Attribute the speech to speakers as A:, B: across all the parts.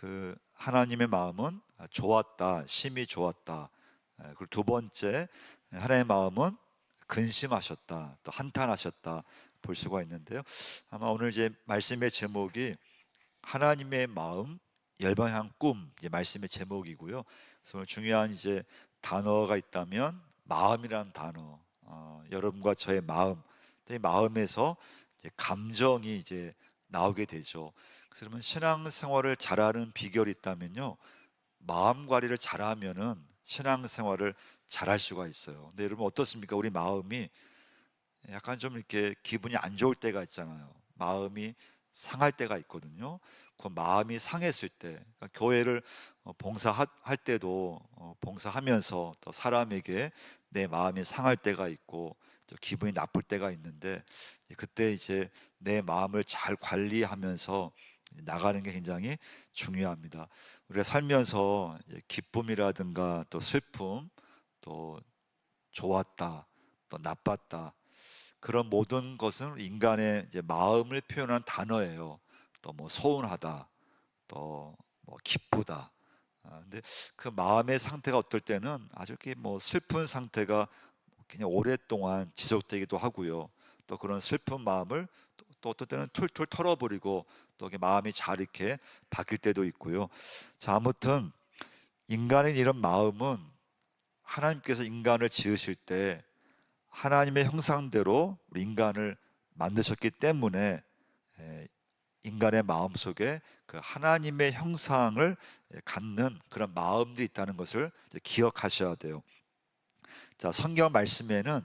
A: 그 하나님의 마음은 좋았다, 심히 좋았다. 그리고 두 번째, 하나님의 마음은 근심하셨다, 또 한탄하셨다 볼 수가 있는데요. 아마 오늘 이제 말씀의 제목이 하나님의 마음, 열방향 꿈, 이제 말씀의 제목이고요. 그래서 오늘 중요한 이제 단어가 있다면 마음이라는 단어. 여러분과 저의 마음, 이 마음에서 이제 감정이 이제 나오게 되죠. 그래서 그러면 신앙생활을 잘하는 비결이 있다면요, 마음 관리를 잘하면은 신앙생활을 잘할 수가 있어요. 근데 여러분 어떻습니까? 우리 마음이 약간 좀 이렇게 기분이 안 좋을 때가 있잖아요. 마음이 상할 때가 있거든요. 그 마음이 상했을 때, 그러니까 교회를 봉사할 때도 봉사하면서 또 사람에게 내 마음이 상할 때가 있고 또 기분이 나쁠 때가 있는데, 그때 이제 내 마음을 잘 관리하면서 나가는 게 굉장히 중요합니다. 우리가 살면서 이제 기쁨이라든가 또 슬픔, 또 좋았다, 또 나빴다, 그런 모든 것은 인간의 이제 마음을 표현한 단어예요. 또 뭐 서운하다, 또 뭐 기쁘다. 근데 그 마음의 상태가 어떨 때는 아주 이렇게 뭐 슬픈 상태가 그냥 오랫동안 지속되기도 하고요. 또 그런 슬픈 마음을 또 어떨 때는 툴툴 털어버리고 또 이게 마음이 잘 이렇게 바뀔 때도 있고요. 자, 아무튼 인간의 이런 마음은 하나님께서 인간을 지으실 때 하나님의 형상대로 우리 인간을 만드셨기 때문에 인간의 마음 속에 그 하나님의 형상을 갖는 그런 마음들이 있다는 것을 기억하셔야 돼요. 자, 성경 말씀에는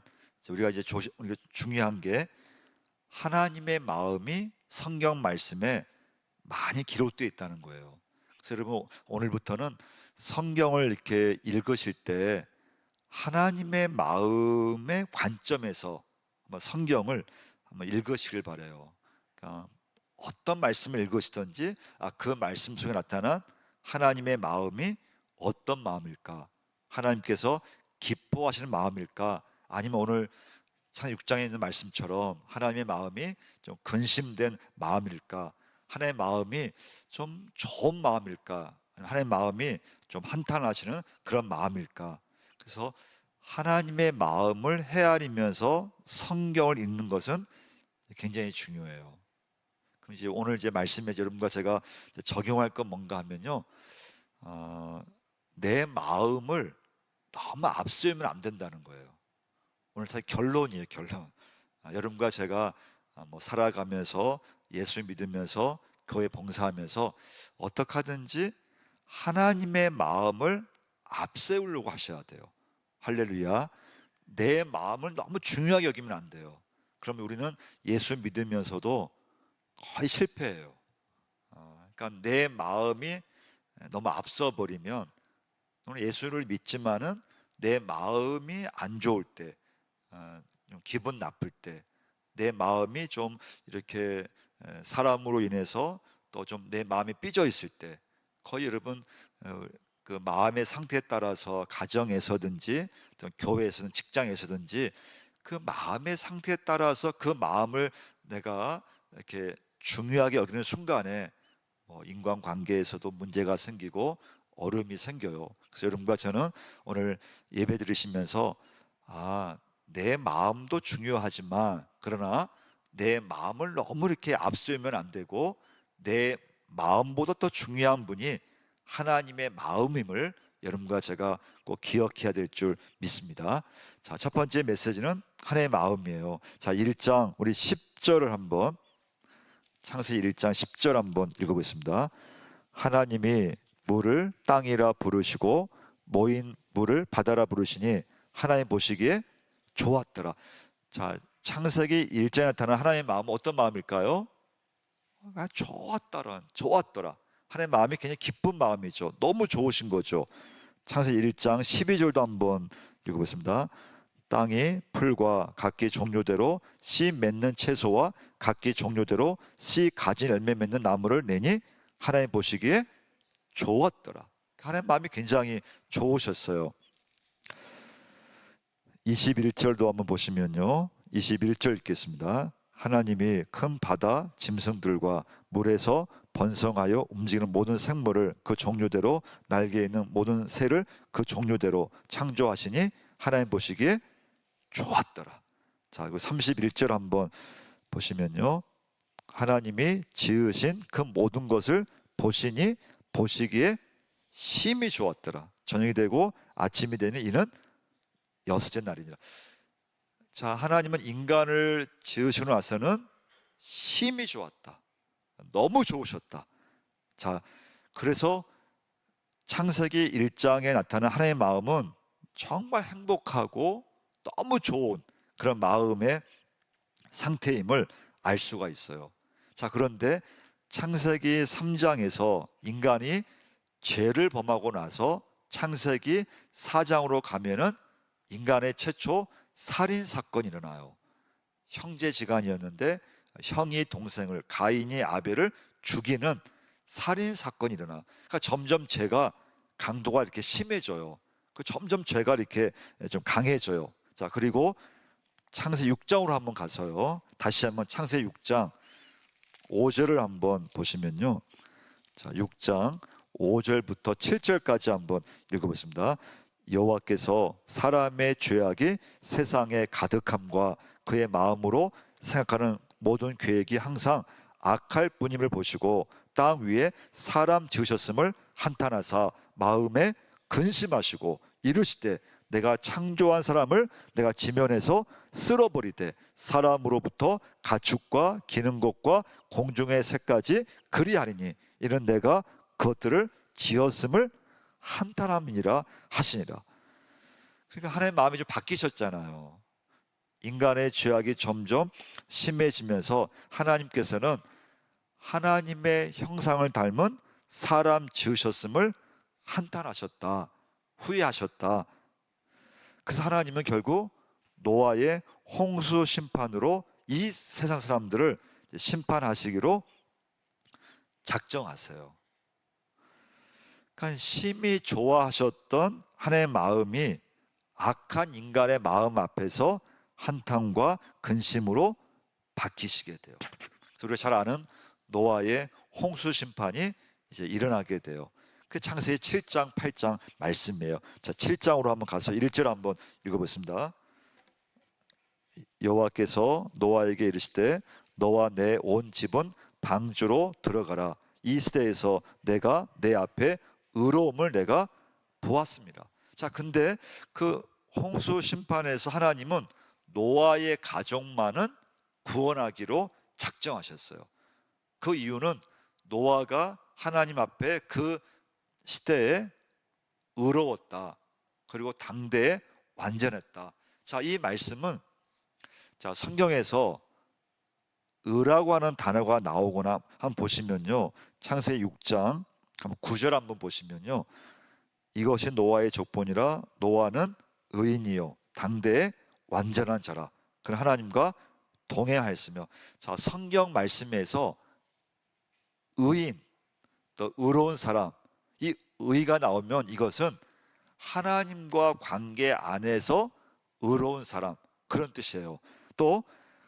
A: 우리가 이제 우리가 중요한 게 하나님의 마음이 성경 말씀에 많이 기록되어 있다는 거예요. 그래서 여러분 오늘부터는 성경을 이렇게 읽으실 때 하나님의 마음의 관점에서 한번 성경을 한번 읽으시길 바라요. 그러니까 어떤 말씀을 읽으시든지 그 말씀 속에 나타난 하나님의 마음이 어떤 마음일까? 하나님께서 기뻐하시는 마음일까? 아니면 오늘 창세기 6장에 있는 말씀처럼 하나님의 마음이 좀 근심된 마음일까? 하나님의 마음이 좀 좋은 마음일까? 하나님의 마음이 좀 한탄하시는 그런 마음일까? 그래서 하나님의 마음을 헤아리면서 성경을 읽는 것은 굉장히 중요해요. 그럼 이제 오늘 이제 말씀에 여러분과 제가 적용할 건 뭔가 하면요, 내 마음을 너무 앞세우면 안 된다는 거예요. 오늘 사실 결론이에요, 결론. 여러분과 제가 뭐 살아가면서 예수 믿으면서 교회 봉사하면서 어떻게 하든지 하나님의 마음을 앞세우려고 하셔야 돼요. 할렐루야. 내 마음을 너무 중요하게 여기면 안 돼요. 그러면 우리는 예수 믿으면서도 거의 실패해요. 그러니까 내 마음이 너무 앞서 버리면, 오늘 예수를 믿지만은 내 마음이 안 좋을 때, 좀 기분 나쁠 때, 내 마음이 좀 이렇게 사람으로 인해서 또 좀 내 마음이 삐져 있을 때, 거의 여러분 그 마음의 상태에 따라서 가정에서든지 또 교회에서든 직장에서든지 그 마음의 상태에 따라서 그 마음을 내가 이렇게 중요하게 여기는 순간에 인간관계에서도 문제가 생기고 어려움이 생겨요. 그래서 여러분과 저는 오늘 예배 드리시면서 내 마음도 중요하지만 그러나 내 마음을 너무 이렇게 앞세우면 안 되고 내 마음보다 더 중요한 분이 하나님의 마음임을 여러분과 제가 꼭 기억해야 될 줄 믿습니다. 자, 첫 번째 메시지는 하나님의 마음이에요. 자, 1장 우리 10절을 한번, 창세기 1장 10절 한번 읽어보겠습니다. 하나님이 물을 땅이라 부르시고 모인 물을 바다라 부르시니 하나님 보시기에 좋았더라. 자, 창세기 1장에 나타나는 하나님의 마음은 어떤 마음일까요? 좋았더라. 하나님의 마음이 굉장히 기쁜 마음이죠. 너무 좋으신 거죠. 창세기 1장 12절도 한번 읽어보겠습니다. 땅이 풀과 각기 종류대로 씨 맺는 채소와 각기 종류대로 씨 가진 열매 맺는 나무를 내니 하나님 보시기에 좋았더라. 하나님 마음이 굉장히 좋으셨어요. 21절도 한번 보시면요, 21절 읽겠습니다. 하나님이 큰 바다 짐승들과 물에서 번성하여 움직이는 모든 생물을 그 종류대로, 날개 있는 모든 새를 그 종류대로 창조하시니 하나님 보시기에 좋았더라. 자, 그리고 31절 한번 보시면요, 하나님이 지으신 그 모든 것을 보시니 보시기에 심히 좋았더라. 저녁이 되고 아침이 되니 이는 여섯째 날이니라. 자, 하나님은 인간을 지으시고 나서는 심히 좋았다. 너무 좋으셨다. 자, 그래서 창세기 1장에 나타난 하나님의 마음은 정말 행복하고 너무 좋은 그런 마음의 상태임을 알 수가 있어요. 자, 그런데 창세기 3장에서 인간이 죄를 범하고 나서 창세기 4장으로 가면은 인간의 최초 살인 사건이 일어나요. 형제지간이었는데 형이 동생을, 가인이 아벨을 죽이는 살인 사건이 일어나. 그러니까 점점 죄가 강도가 이렇게 심해져요. 점점 죄가 이렇게 좀 강해져요. 자, 그리고 창세기 6장으로 한번 가서요, 다시 한번 창세기 6장 5절을 한번 보시면요, 자, 6장 5절부터 7절까지 한번 읽어보겠습니다. 여호와께서 사람의 죄악이 세상에 가득함과 그의 마음으로 생각하는 모든 계획이 항상 악할 뿐임을 보시고 땅 위에 사람 지으셨음을 한탄하사 마음에 근심하시고 이르시되 내가 창조한 사람을 내가 지면에서 쓸어버리되 사람으로부터 가축과 기는 것과 공중의 새까지 그리하리니 이는 내가 그것들을 지었음을 한탄함이니라 하시니라. 그러니까 하나님의 마음이 좀 바뀌셨잖아요. 인간의 죄악이 점점 심해지면서 하나님께서는 하나님의 형상을 닮은 사람 지으셨음을 한탄하셨다, 후회하셨다. 그래서 하나님은 결국 노아의 홍수 심판으로 이 세상 사람들을 심판하시기로 작정하세요. 그러니까 심히 좋아하셨던 하나님의 마음이 악한 인간의 마음 앞에서 한탄과 근심으로 바뀌시게 돼요. 그래서 우리가 잘 아는 노아의 홍수 심판이 이제 일어나게 돼요. 그 창세기 7장 8장 말씀이에요. 자, 7장으로 한번 가서 1절 한번 읽어보겠습니다. 여호와께서 노아에게 이르시되 너와 내 온 집은 방주로 들어가라. 이 시대에서 내가 내 앞에 의로움을 내가 보았습니다. 자, 근데 그 홍수 심판에서 하나님은 노아의 가족만은 구원하기로 작정하셨어요. 그 이유는 노아가 하나님 앞에 그 시대에 의로웠다, 그리고 당대에 완전했다. 자, 이 말씀은, 자, 성경에서 의라고 하는 단어가 나오거나 한번 보시면요, 창세기 6장 한번 9절 한번 보시면요, 이것이 노아의 족본이라 노아는 의인이요 당대에 완전한 자라. 그는 하나님과 동행하였으며. 자, 성경 말씀에서 의인, 또 의로운 사람, 이 의가 나오면 이것은 하나님과 관계 안에서 의로운 사람, 그런 뜻이에요. 또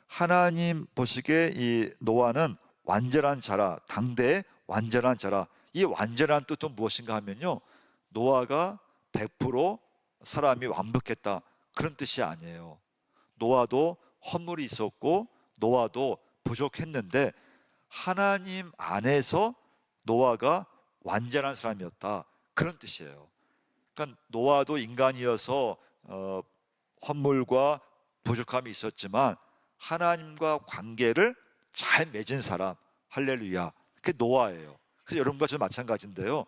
A: 하나님 보시기에 이 노아는 완전한 자라, 당대에 완전한 자라. 이 완전한 뜻은 무엇인가 하면요, 노아가 100% 사람이 완벽했다, 그런 뜻이 아니에요. 노아도 허물이 있었고 노아도 부족했는데 하나님 안에서 노아가 완전한 사람이었다, 그런 뜻이에요. 그러니까 노아도 인간이어서 허물과 부족함이 있었지만 하나님과 관계를 잘 맺은 사람, 할렐루야, 그게 노아예요. 그래서 여러분과 저는 마찬가지인데요,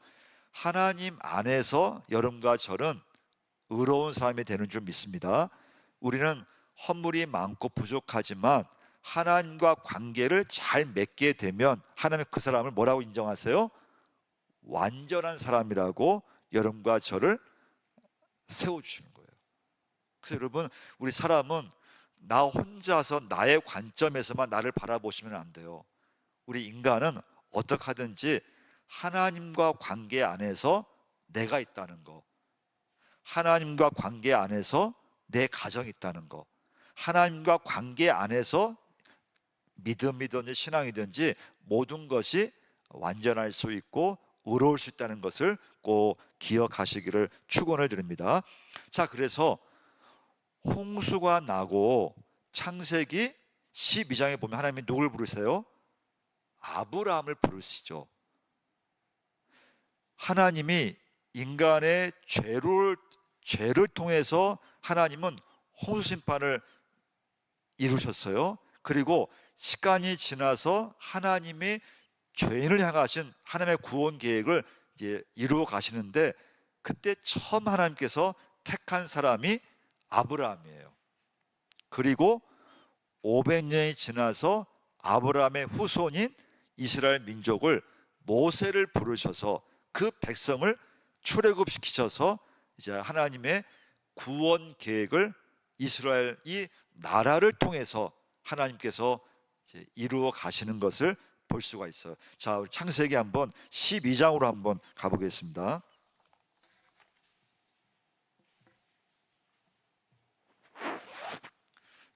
A: 하나님 안에서 여러분과 저는 의로운 사람이 되는 줄 믿습니다. 우리는 허물이 많고 부족하지만 하나님과 관계를 잘 맺게 되면 하나님 그 사람을 뭐라고 인정하세요? 완전한 사람이라고 여러분과 저를 세워주시는 거예요. 그래서 여러분, 우리 사람은 나 혼자서 나의 관점에서만 나를 바라보시면 안 돼요. 우리 인간은 어떻게 하든지 하나님과 관계 안에서 내가 있다는 거, 하나님과 관계 안에서 내 가정이 있다는 거, 하나님과 관계 안에서 믿음이든지 신앙이든지 모든 것이 완전할 수 있고 의로울 수 있다는 것을 꼭 기억하시기를 축원을 드립니다. 자, 그래서 홍수가 나고 창세기 12장에 보면 하나님이 누굴 부르세요? 아브라함을 부르시죠. 하나님이 인간의 죄를 통해서 하나님은 홍수 심판을 이루셨어요. 그리고 시간이 지나서 하나님이 죄인을 향하신 하나님의 구원 계획을 이제 이루어 가시는데, 그때 처음 하나님께서 택한 사람이 아브라함이에요. 그리고 500년이 지나서 아브라함의 후손인 이스라엘 민족을 모세를 부르셔서 그 백성을 출애굽시키셔서 이제 하나님의 구원 계획을 이스라엘 이 나라를 통해서 하나님께서 이제 이루어 가시는 것을 볼 수가 있어요. 자, 우리 창세기 한번 12장으로 한번 가보겠습니다.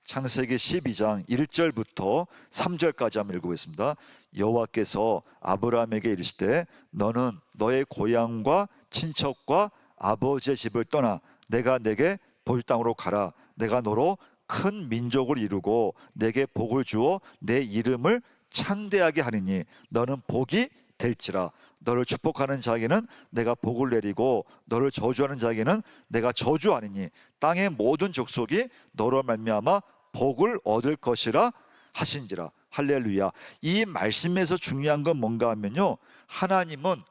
A: 창세기 12장 1절부터 3절까지 한번 읽어보겠습니다. 여호와께서 아브라함에게 이르시되 너는 너의 고향과 친척과 아버지의 집을 떠나 내가 내게 보일 땅으로 가라. 내가 너로 큰 민족을 이루고 내게 복을 주어 내 이름을 창대하게 하리니 너는 복이 될지라. 너를 축복하는 자에게는 내가 복을 내리고 너를 저주하는 자에게는 내가 저주하리니 땅의 모든 족속이 너로 말미암아 복을 얻을 것이라 하신지라. 할렐루야. 이 말씀에서 중요한 건 뭔가 하면요, 하나님은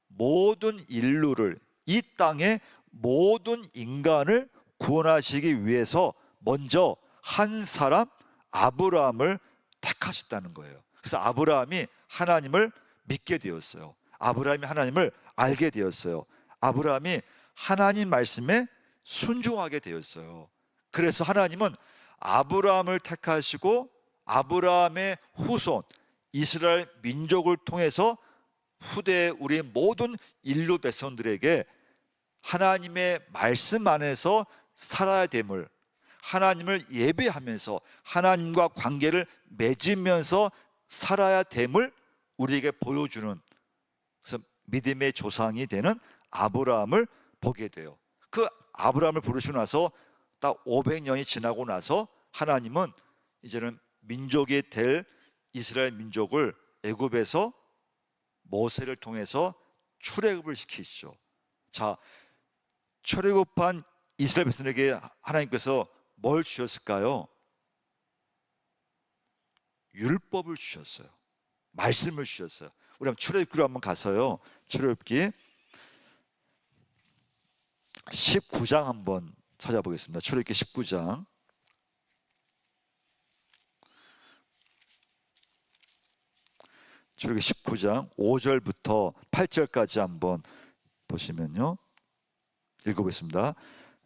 A: 모든 인류를, 이 땅의 모든 인간을 구원하시기 위해서 먼저 한 사람 아브라함을 택하셨다는 거예요. 그래서 아브라함이 하나님을 믿게 되었어요. 아브라함이 하나님을 알게 되었어요. 아브라함이 하나님 말씀에 순종하게 되었어요. 그래서 하나님은 아브라함을 택하시고 아브라함의 후손 이스라엘 민족을 통해서 후대 우리 모든 인류 백성들에게 하나님의 말씀 안에서 살아야 됨을, 하나님을 예배하면서 하나님과 관계를 맺으면서 살아야 됨을 우리에게 보여주는, 그래서 믿음의 조상이 되는 아브라함을 보게 돼요. 그 아브라함을 부르시고 나서 딱 500년이 지나고 나서 하나님은 이제는 민족이 될 이스라엘 민족을 애굽에서 모세를 통해서 출애굽을 시키시죠. 자, 출애굽한 이스라엘 백성에게 하나님께서 뭘 주셨을까요? 율법을 주셨어요. 말씀을 주셨어요. 우리 한번 출애굽기로 한번 가서요, 출애굽기 19장 한번 찾아보겠습니다. 출애굽기 19장 출애굽기 19장 5절부터 8절까지 한번 보시면요, 읽어보겠습니다.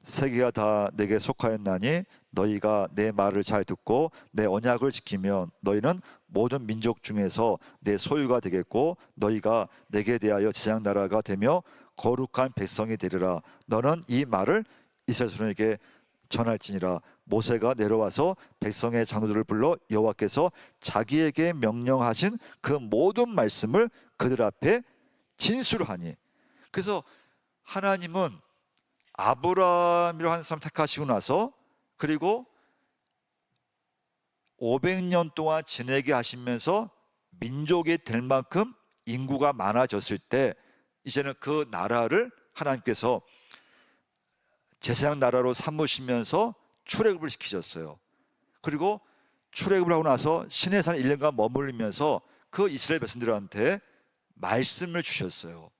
A: 세계가 다 내게 속하였나니 너희가 내 말을 잘 듣고 내 언약을 지키면 너희는 모든 민족 중에서 내 소유가 되겠고 너희가 내게 대하여 제장 나라가 되며 거룩한 백성이 되리라. 너는 이 말을 이스라엘 자손에게 전할지니라. 모세가 내려와서 백성의 장로들을 불러 여호와께서 자기에게 명령하신 그 모든 말씀을 그들 앞에 진술하니. 그래서 하나님은 아브라함이라고 하는 사람 택하시고 나서, 그리고 500년 동안 지내게 하시면서 민족이 될 만큼 인구가 많아졌을 때 이제는 그 나라를 하나님께서 제사장 나라로 삼으시면서 출애굽을 시키셨어요. 그리고 출애굽을 하고 나서 시내산 1년간 머물면서 그 이스라엘 백성들한테 말씀을 주셨어요.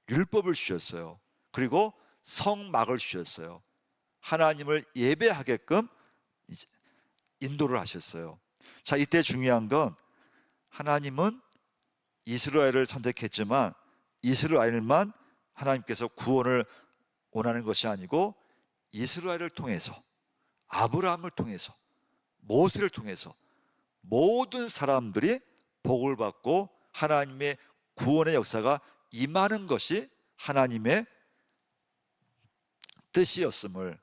A: 율법을 주셨어요. 그리고 성막을 주셨어요. 하나님을 예배하게끔 인도를 하셨어요. 자, 이때 중요한 건 하나님은 이스라엘을 선택했지만 이스라엘만 하나님께서 구원을 원하는 것이 아니고 이스라엘을 통해서, 아브라함을 통해서, 모세를 통해서 모든 사람들이 복을 받고 하나님의 구원의 역사가 임하는 것이 하나님의 뜻이었음을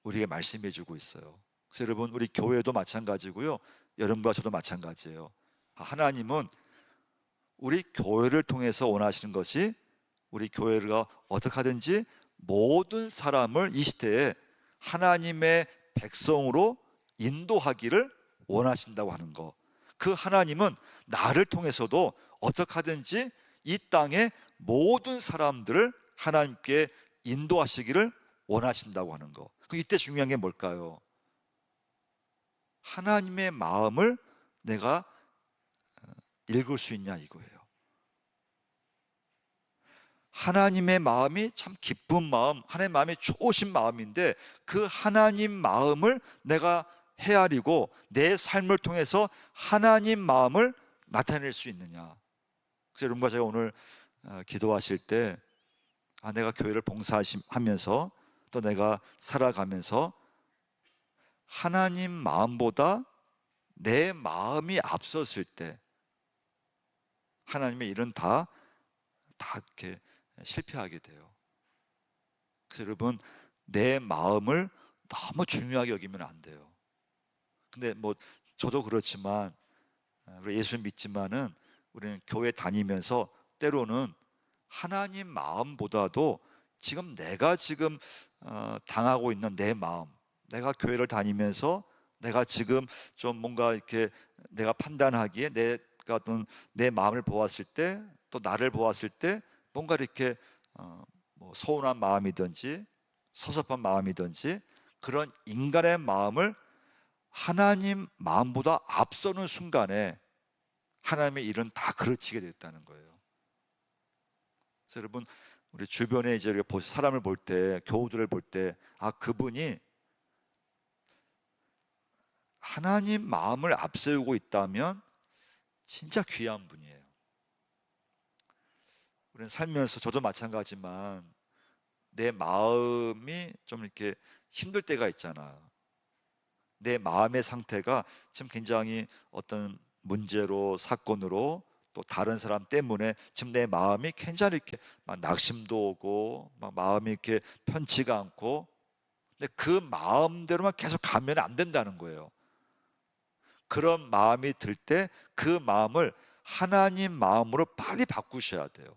A: 우리에게 말씀해 주고 있어요. 그래서 여러분, 우리 교회도 마찬가지고요, 여러분과 저도 마찬가지예요. 하나님은 우리 교회를 통해서 원하시는 것이 우리 교회가 어떻게 하든지 모든 사람을 이 시대에 하나님의 백성으로 인도하기를 원하신다고 하는 거. 그 하나님은 나를 통해서도 어떻게 하든지 이 땅의 모든 사람들을 하나님께 인도하시기를 원하신다고 하는 거. 이때 중요한 게 뭘까요? 하나님의 마음을 내가 읽을 수 있냐 이거예요. 하나님의 마음이 참 기쁜 마음, 하나님의 마음이 좋으신 마음인데 그 하나님 마음을 내가 헤아리고 내 삶을 통해서 하나님 마음을 나타낼 수 있느냐. 그래서 여러분과 제가 오늘 기도하실 때 내가 교회를 봉사하면서 또 내가 살아가면서 하나님 마음보다 내 마음이 앞섰을 때 하나님의 일은 다 이렇게 실패하게 돼요. 그래서 여러분, 내 마음을 너무 중요하게 여기면 안 돼요. 근데 뭐 저도 그렇지만 우리 예수 믿지만은 우리는 교회 다니면서 때로는 하나님 마음보다도 내가 지금 당하고 있는 내 마음, 내가 교회를 다니면서 내가 지금 좀 뭔가 이렇게 내가 판단하기에 내가 어떤 내 마음을 보았을 때 또 나를 보았을 때 뭔가 이렇게 뭐 서운한 마음이든지 섭섭한 마음이든지 그런 인간의 마음을 하나님 마음보다 앞서는 순간에 하나님의 일은 다 그르치게 됐다는 거예요. 그래서 여러분, 우리 주변에 이제 사람을 볼 때, 교우들을 볼 때, 그분이 하나님 마음을 앞세우고 있다면 진짜 귀한 분이에요. 우리는 살면서 저도 마찬가지지만 내 마음이 좀 이렇게 힘들 때가 있잖아요. 내 마음의 상태가 지금 굉장히 어떤 문제로, 사건으로, 또 다른 사람 때문에 지금 내 마음이 굉장히 이렇게 막 낙심도 오고 막 마음이 이렇게 편치가 않고, 근데 그 마음대로만 계속 가면 안 된다는 거예요. 그런 마음이 들 때 그 마음을 하나님 마음으로 빨리 바꾸셔야 돼요.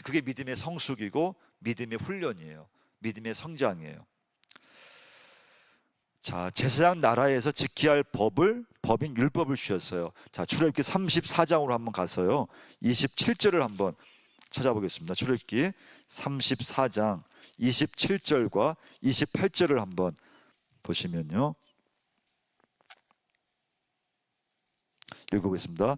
A: 그게 믿음의 성숙이고 믿음의 훈련이에요. 믿음의 성장이에요. 자, 제사장 나라에서 지켜야 할 법인 율법을 주셨어요. 자, 출애굽기 34장으로 한번 가서요 27절을 한번 찾아보겠습니다. 출애굽기 34장 27절과 28절을 한번 보시면요, 읽어보겠습니다.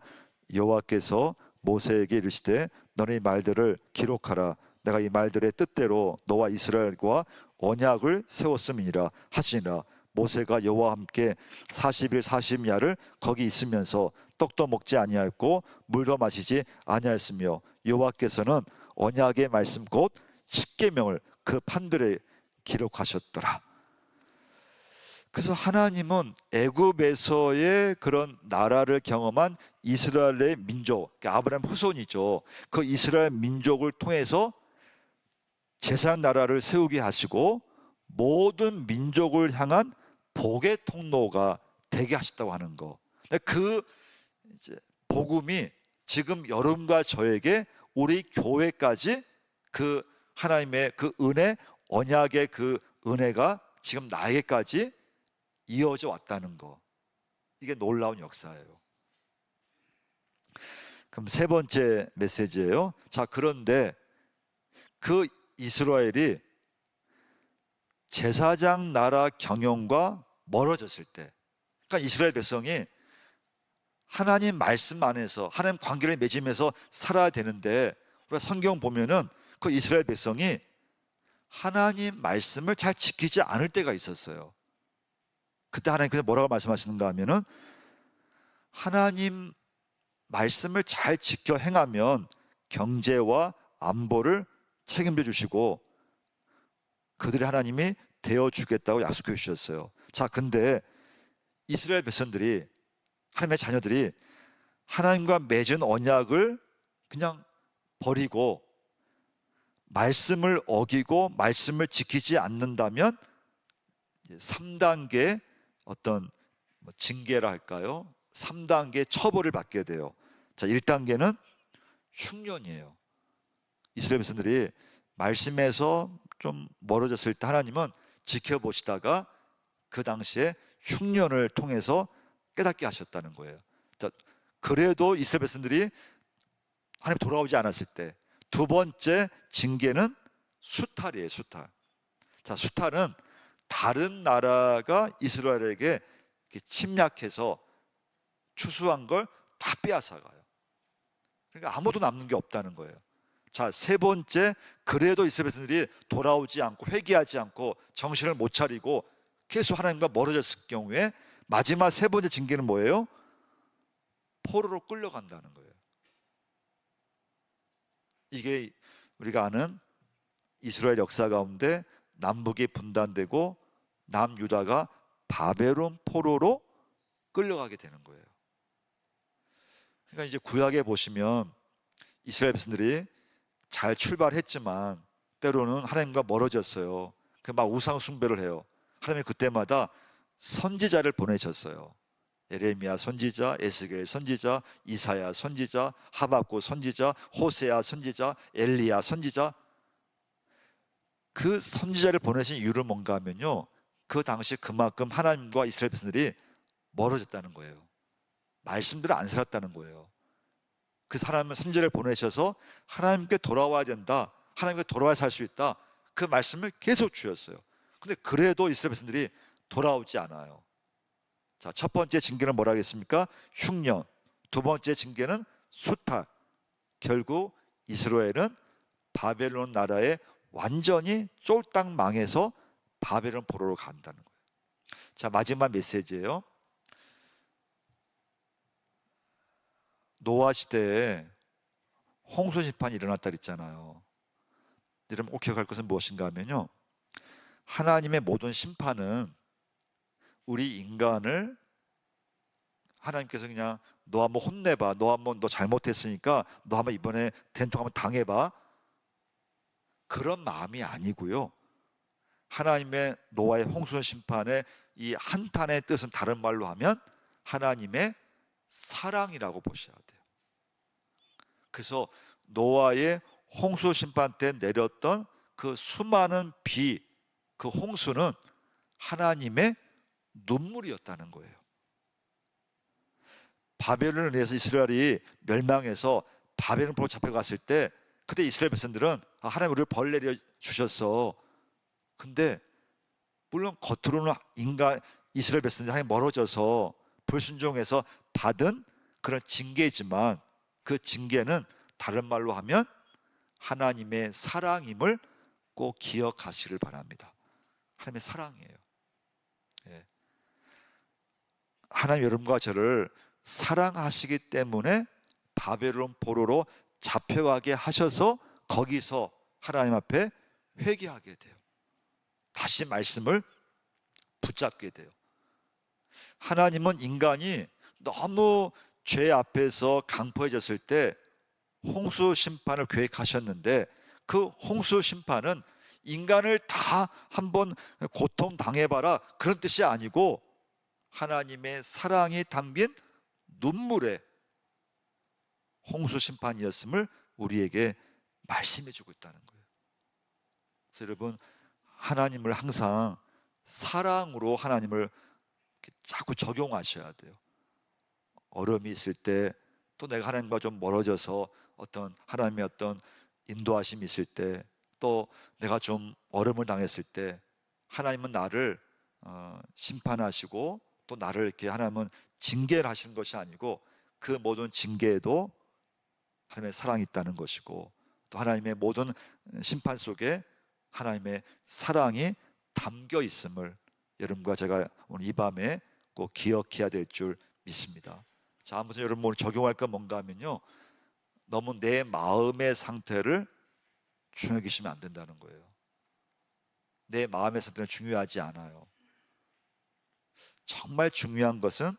A: 여호와께서 모세에게 이르시되 너는 이 말들을 기록하라. 내가 이 말들의 뜻대로 너와 이스라엘과 언약을 세웠음이니라 하시니라. 모세가 여호와와 함께 40일 40야를 거기 있으면서 떡도 먹지 아니하였고 물도 마시지 아니하였으며 여호와께서는 언약의 말씀 곧 십계명을 그 판들에 기록하셨더라. 그래서 하나님은 애굽에서의 그런 나라를 경험한 이스라엘의 민족, 아브라함 후손이죠. 그 이스라엘 민족을 통해서 제사장 나라를 세우게 하시고 모든 민족을 향한 복의 통로가 되게 하셨다고 하는 거. 그 이제 복음이 지금 여러분과 저에게, 우리 교회까지 그 하나님의 그 은혜, 언약의 그 은혜가 지금 나에게까지 이어져 왔다는 거. 이게 놀라운 역사예요. 그럼 세 번째 메시지예요. 자, 그런데 그 이스라엘이 제사장 나라 경영과 멀어졌을 때, 그러니까 이스라엘 백성이 하나님 말씀 안에서 하나님 관계를 맺으면서 살아야 되는데, 우리가 성경 보면은 그 이스라엘 백성이 하나님 말씀을 잘 지키지 않을 때가 있었어요. 그때 하나님께서 뭐라고 말씀하시는가 하면은, 하나님 말씀을 잘 지켜 행하면 경제와 안보를 책임져 주시고 그들의 하나님이 되어 주겠다고 약속해 주셨어요. 자, 근데 이스라엘 백성들이, 하나님의 자녀들이 하나님과 맺은 언약을 그냥 버리고 말씀을 어기고 말씀을 지키지 않는다면 3단계 어떤 징계라 할까요? 3단계 처벌을 받게 돼요. 자, 1단계는 흉년이에요. 이스라엘 백성들이 말씀에서 좀 멀어졌을 때 하나님은 지켜보시다가 그 당시에 흉년을 통해서 깨닫게 하셨다는 거예요. 그래도 이스라엘 백성들이 하나님 돌아오지 않았을 때 두 번째 징계는 수탈이에요. 수탈. 자, 수탈은 다른 나라가 이스라엘에게 침략해서 추수한 걸 다 빼앗아가요. 그러니까 아무도 남는 게 없다는 거예요. 자, 세 번째, 그래도 이스라엘 백성들이 돌아오지 않고 회개하지 않고 정신을 못 차리고 계속 하나님과 멀어졌을 경우에 마지막 세 번째 징계는 뭐예요? 포로로 끌려간다는 거예요. 이게 우리가 아는 이스라엘 역사 가운데 남북이 분단되고 남유다가 바벨론 포로로 끌려가게 되는 거예요. 그러니까 이제 구약에 보시면 이스라엘 백성들이 잘 출발했지만 때로는 하나님과 멀어졌어요. 막 우상 숭배를 해요. 하나님이 그때마다 선지자를 보내셨어요. 예레미야 선지자, 에스겔 선지자, 이사야 선지자, 하박국 선지자, 호세아 선지자, 엘리야 선지자. 그 선지자를 보내신 이유는 뭔가 하면요, 그 당시 그만큼 하나님과 이스라엘 백성들이 멀어졌다는 거예요. 말씀들을 안 살았다는 거예요. 그 사람은 선지자를 보내셔서 하나님께 돌아와야 된다, 하나님께 돌아와야 살 수 있다, 그 말씀을 계속 주셨어요. 근데 그래도 이스라엘 백성들이 돌아오지 않아요. 자, 첫 번째 징계는 뭐라 하겠습니까? 흉년. 두 번째 징계는 수탈. 결국 이스라엘은 바벨론 나라에 완전히 쫄딱 망해서 바벨론 포로로 간다는 거예요. 자, 마지막 메시지예요. 노아 시대에 홍수 심판이 일어났다 그랬잖아요. 여러분 꼭 기억할 것은 무엇인가 하면요, 하나님의 모든 심판은 우리 인간을 하나님께서 그냥 너 한번 혼내봐, 너 잘못했으니까 너 한번 이번에 된통 한번 당해봐, 그런 마음이 아니고요, 하나님의 노아의 홍수 심판의 이 한탄의 뜻은 다른 말로 하면 하나님의 사랑이라고 보셔야 돼요. 그래서 노아의 홍수 심판 때 내렸던 그 수많은 비, 그 홍수는 하나님의 눈물이었다는 거예요. 바벨론에 의해서 이스라엘이 멸망해서 바벨론 포로 잡혀갔을 때 그때 이스라엘 백성들은 하나님 우리를 벌 내려 주셨어. 근데 물론 겉으로는 이스라엘 백성들이 하나님 멀어져서 불순종해서 받은 그런 징계지만 그 징계는 다른 말로 하면 하나님의 사랑임을 꼭 기억하시길 바랍니다. 하나님의 사랑이에요. 예. 하나님 여러분과 저를 사랑하시기 때문에 바벨론 포로로 잡혀가게 하셔서 거기서 하나님 앞에 회개하게 돼요. 다시 말씀을 붙잡게 돼요. 하나님은 인간이 너무 죄 앞에서 강포해졌을 때 홍수 심판을 계획하셨는데 그 홍수 심판은 인간을 다 한번 고통 당해봐라 그런 뜻이 아니고 하나님의 사랑이 담긴 눈물의 홍수 심판이었음을 우리에게 말씀해 주고 있다는 거예요. 그래서 여러분, 하나님을 항상 사랑으로 하나님을 자꾸 적용하셔야 돼요. 어려움이 있을 때, 또 내가 하나님과 좀 멀어져서 어떤 하나님의 어떤 인도하심이 있을 때, 또 내가 좀 어려움을 당했을 때 하나님은 나를 심판하시고 또 나를 이렇게 하나님은 징계를 하시는 것이 아니고 그 모든 징계에도 하나님의 사랑이 있다는 것이고 또 하나님의 모든 심판 속에 하나님의 사랑이 담겨 있음을 여러분과 제가 오늘 이 밤에 꼭 기억해야 될 줄 믿습니다. 자, 아무튼 여러분 오늘 적용할 건 뭔가 하면요, 너무 내 마음의 상태를 중요하게 여기시면 안 된다는 거예요. 내 마음의 상태는 중요하지 않아요. 정말 중요한 것은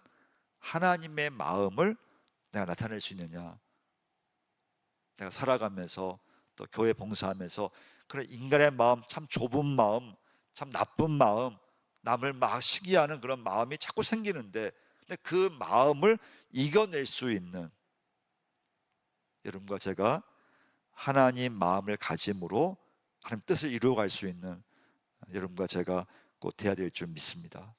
A: 하나님의 마음을 내가 나타낼 수 있느냐. 내가 살아가면서 또 교회 봉사하면서 그런 인간의 마음, 참 좁은 마음, 참 나쁜 마음, 남을 막 시기하는 그런 마음이 자꾸 생기는데 근데 그 마음을 이겨낼 수 있는 여러분과 제가 하나님 마음을 가짐으로 하나님 뜻을 이루어갈 수 있는 여러분과 제가 꼭 돼야 될 줄 믿습니다.